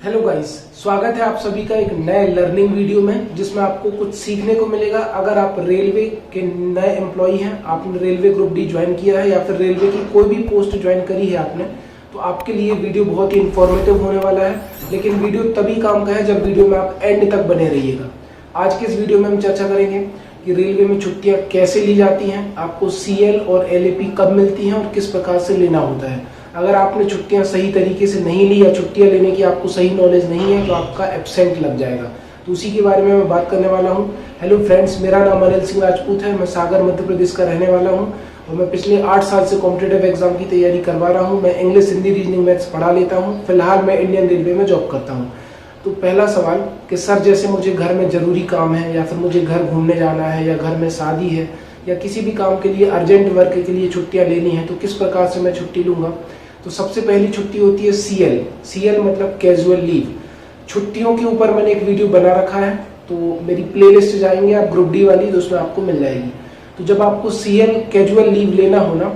Hello guys, स्वागत है आप सभी का एक नए लर्निंग वीडियो में जिसमें आपको कुछ सीखने को मिलेगा। अगर आप रेलवे के नए एम्प्लॉई हैं, आपने रेलवे ग्रुप डी ज्वाइन किया है या फिर रेलवे की कोई भी पोस्ट ज्वाइन करी है आपने, तो आपके लिए वीडियो बहुत ही इन्फॉर्मेटिव होने वाला है। लेकिन वीडियो तभी काम का है जब वीडियो में आप एंड तक बने रहिएगा। आज के इस वीडियो में हम चर्चा करेंगे कि रेलवे में छुट्टियाँ कैसे ली जाती हैं, आपको CL और LAP कब मिलती हैं और किस प्रकार से लेना होता है। अगर आपने छुट्टियां सही तरीके से नहीं ली या छुट्टियां लेने की आपको सही नॉलेज नहीं है तो आपका एब्सेंट लग जाएगा। तो उसी के बारे में मैं बात करने वाला हूं। हेलो फ्रेंड्स, मेरा नाम अनिल सिंह राजपूत है। मैं सागर मध्य प्रदेश का रहने वाला हूं और मैं पिछले 8 साल से कॉम्पिटिटिव एग्जाम की तैयारी करवा रहा हूं। मैं इंग्लिश, हिंदी, रीजनिंग, मैथ्स पढ़ा लेता हूँ। फिलहाल मैं इंडियन रेलवे में जॉब करता हूँ। तो पहला सवाल कि सर, जैसे मुझे घर में ज़रूरी काम है या फिर मुझे घर घूमने जाना है या घर में शादी है या किसी भी काम के लिए अर्जेंट वर्क के लिए छुट्टियाँ लेनी है, तो किस प्रकार से मैं छुट्टी लूँगा। तो सबसे पहली छुट्टी होती है CL मतलब कैजुअल लीव। छुट्टियों के ऊपर मैंने एक वीडियो बना रखा है, तो मेरी प्लेलिस्ट जाएंगे आप ग्रुप डी वाली, तो उसमें आपको मिल जाएगी। तो जब आपको CL कैजुअल लीव लेना हो ना,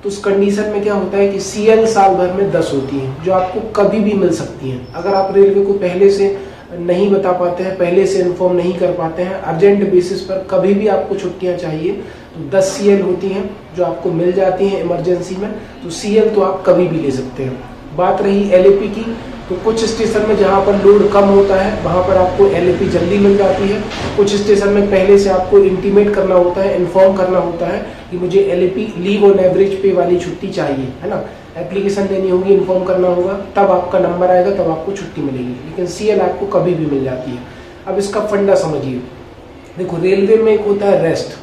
तो उस कंडीशन में क्या होता है कि CL साल भर में 10 होती हैं जो आपको कभी भी मिल सकती हैं। अगर आप रेलवे को पहले से नहीं बता पाते हैं, पहले से इन्फॉर्म नहीं कर पाते हैं, अर्जेंट बेसिस पर कभी भी आपको छुट्टियां चाहिए, तो 10 CL होती हैं जो आपको मिल जाती हैं इमरजेंसी में। तो CL तो आप कभी भी ले सकते हैं। बात रही LAP की, तो कुछ स्टेशन में जहां पर लोड कम होता है वहां पर आपको LAP जल्दी मिल जाती है। कुछ स्टेशन में पहले से आपको इंटीमेट करना होता है, इन्फॉर्म करना होता है कि मुझे LAP लीव ऑन एवरेज पे वाली छुट्टी चाहिए, है ना। एप्लीकेशन देनी होगी, इन्फॉर्म करना होगा, तब आपका नंबर आएगा, तब आपको छुट्टी मिलेगी। लेकिन CL आपको कभी भी मिल जाती है। अब इसका फंडा समझिए। देखो, रेलवे में एक होता है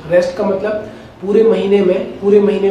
रेस्ट का मतलब पूरे महीने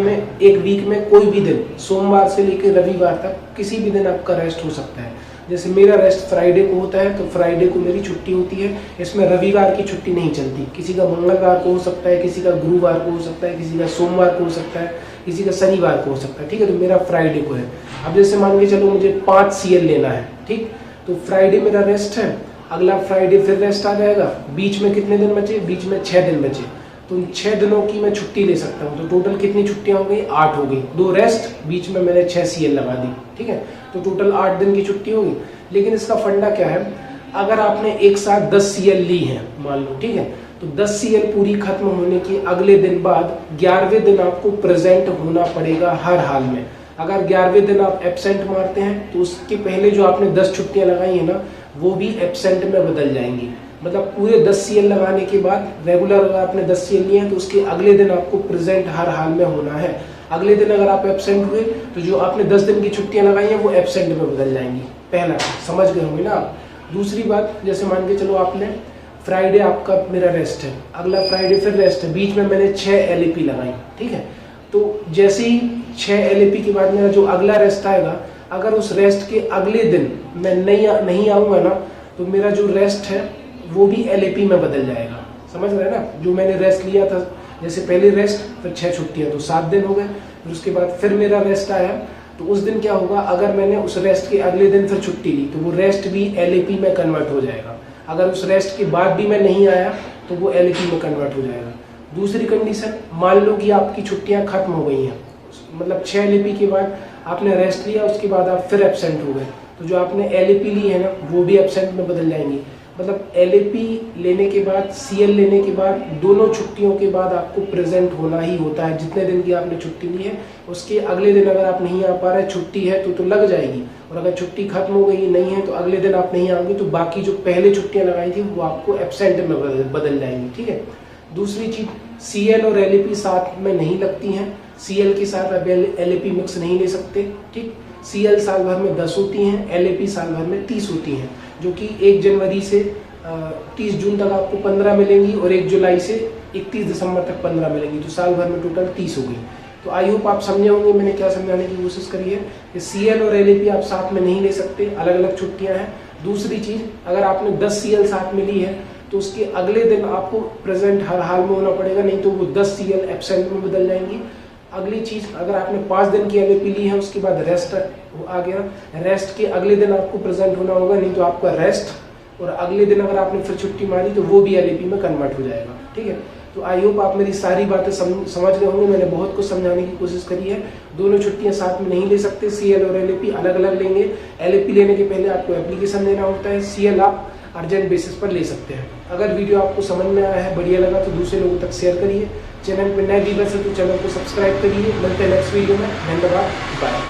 में एक वीक में कोई भी दिन, सोमवार से लेकर रविवार तक किसी भी दिन आपका रेस्ट हो सकता है। जैसे मेरा रेस्ट फ्राइडे को होता है, तो फ्राइडे को मेरी छुट्टी होती है। इसमें रविवार की छुट्टी नहीं चलती। किसी का मंगलवार को हो सकता है, किसी का गुरुवार को हो सकता है, किसी का सोमवार को हो सकता है, किसी का शनिवार को हो सकता है। ठीक है, तो मेरा फ्राइडे को है। अब जैसे मान के चलो मुझे 5 CL लेना है, ठीक, तो फ्राइडे मेरा रेस्ट है, अगला फ्राइडे फिर रेस्ट आ जाएगा। बीच में कितने दिन बचे? बीच में 6 दिन बचे। तो इन 6 दिनों की मैं छुट्टी ले सकता हूँ। तो टोटल कितनी छुट्टियां हो गई? 8 हो गई। 2 रेस्ट, बीच में मैंने 6 CL लगा दी। ठीक है, तो टोटल 8 दिन की छुट्टी होगी। लेकिन इसका फंडा क्या है, अगर आपने एक साथ 10 CL ली है मान लो, ठीक है, तो 10 CL पूरी खत्म होने के अगले दिन बाद 11वें दिन आपको प्रेजेंट होना पड़ेगा हर हाल में। अगर 11वें दिन आप एब्सेंट मारते हैं तो उसके पहले जो आपने 10 छुट्टियां लगाई है ना, वो भी एब्सेंट में बदल जाएंगी। मतलब पूरे 10 CL लगाने के बाद रेगुलर अगर आपने 10 CL लिए हैं तो उसके अगले दिन आपको प्रेजेंट हर हाल में होना है। अगले दिन अगर आप एब्सेंट हुए तो जो आपने 10 दिन की छुट्टियां लगाई हैं वो एब्सेंट में बदल जाएंगी। पहला समझ गए होंगे ना आप। दूसरी बात, जैसे मान के चलो आपने फ्राइडे आपका मेरा रेस्ट है, अगला फ्राइडे फिर रेस्ट है, बीच में मैंने 6 LAP लगाई, ठीक है। तो जैसे ही 6 LAP के बाद मेरा जो अगला रेस्ट आएगा, अगर उस रेस्ट के अगले दिन मैं नहीं आऊँगा ना, तो मेरा जो रेस्ट है वो भी LAP में बदल जाएगा। समझ रहे हैं ना। जो मैंने रेस्ट लिया था, जैसे पहले रेस्ट फिर 6 छुट्टियाँ, तो 7 दिन हो गए। फिर उसके बाद फिर मेरा रेस्ट आया, तो उस दिन क्या होगा, अगर मैंने उस रेस्ट के अगले दिन फिर छुट्टी ली तो वो रेस्ट भी LAP में कन्वर्ट हो जाएगा। अगर उस रेस्ट के बाद भी मैं नहीं आया तो वो LAP में कन्वर्ट हो जाएगा। दूसरी कंडीशन, मान लो कि आपकी छुट्टियाँ खत्म हो गई हैं, मतलब 6 LAP के बाद आपने रेस्ट लिया, उसके बाद आप फिर एब्सेंट हो गए, तो जो आपने LAP ली है ना वो भी एब्सेंट में बदल जाएंगी। मतलब LAP लेने के बाद, CL लेने के बाद, दोनों छुट्टियों के बाद आपको प्रेजेंट होना ही होता है। जितने दिन की आपने छुट्टी ली है उसके अगले दिन अगर आप नहीं आ पा रहे, छुट्टी है तो लग जाएगी, और अगर छुट्टी खत्म हो गई नहीं है तो अगले दिन आप नहीं आओगे, तो बाकी जो पहले छुट्टियां लगाई थी वो आपको एब्सेंट में बदल जाएंगी। ठीक है। दूसरी चीज, CL और LAP साथ में नहीं लगती हैं। CL के साथ आप LAP मिक्स नहीं ले सकते। ठीक, CL साल भर में 10 होती हैं, LAP साल भर में 30 होती हैं, जो कि 1 जनवरी से 30 जून तक आपको 15 मिलेंगी और 1 जुलाई से 31 दिसंबर तक 15 मिलेंगी, तो साल भर में टोटल 30 हो गई। तो आई होप आप समझे होंगे मैंने क्या समझाने की कोशिश करी है कि CL और LAP आप साथ में नहीं ले सकते, अलग अलग छुट्टियां हैं। दूसरी चीज, अगर आपने 10 CL साथ में ली है तो उसके अगले दिन आपको प्रेजेंट हर हाल में होना पड़ेगा, नहीं तो वो 10 CL एब्सेंट में बदल जाएंगी। अगली चीज, अगर आपने 5 दिन की LAP ली है, उसके बाद रेस्ट आ गया, रेस्ट के अगले दिन आपको प्रेजेंट होना होगा, नहीं तो आपका रेस्ट, और अगले दिन अगर आपने फिर छुट्टी मारी तो वो भी LAP में कन्वर्ट हो जाएगा। ठीक है। तो आई होप आप मेरी सारी बातें समझ गए होंगे। मैंने बहुत कुछ समझाने की कोशिश करी है। दोनों छुट्टियां साथ में नहीं ले सकते, CL और LAP अलग अलग लेंगे। LAP लेने के पहले आपको एप्लीकेशन देना होता है, CL आप अर्जेंट बेसिस पर ले सकते हैं। अगर वीडियो आपको समझ में आया है, बढ़िया लगा तो दूसरे लोगों तक शेयर करिए। चैनल पर नए व्यूअर्स हैं तो चैनल को सब्सक्राइब करिए। मिलते हैं नेक्स्ट वीडियो में। धन्यवाद, बाय।